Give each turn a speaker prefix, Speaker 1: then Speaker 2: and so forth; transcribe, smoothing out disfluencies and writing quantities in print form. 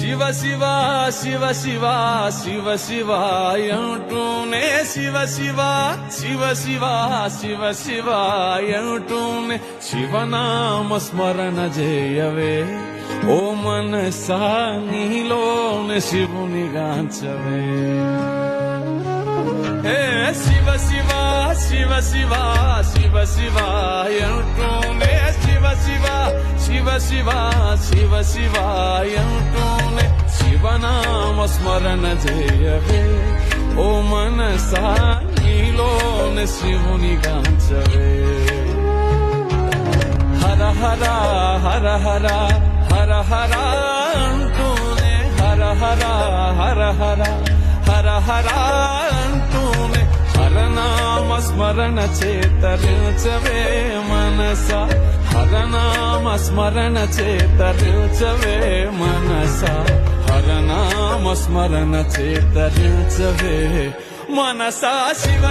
Speaker 1: శివ శివ శివ శివ శివ శివ అంటూనే శివ శివ శివ శివ శివ శివ అంటూనే శివనామ స్మరణ చేయవే ఓ మనసా నీలోనే శివుని గాంచవే శివ శివ శివ శివ శివ శివ అంటూనే శివ శివ శివ శివ శివ శివ అంటూనే శివనామ స్మరణ చేయవే ఓ మనసా నీలోనే శివుని గాంచవే హర హర హర హర హర హర అంటూనే హర హర హర హర హర హర అంటూనే హరనామ స్మరణ చేతరించవే మనసా హరనామ స్మరణ చేతరించవే మనసా హరనామ స్మరణ చేతరించవే మనసా శివ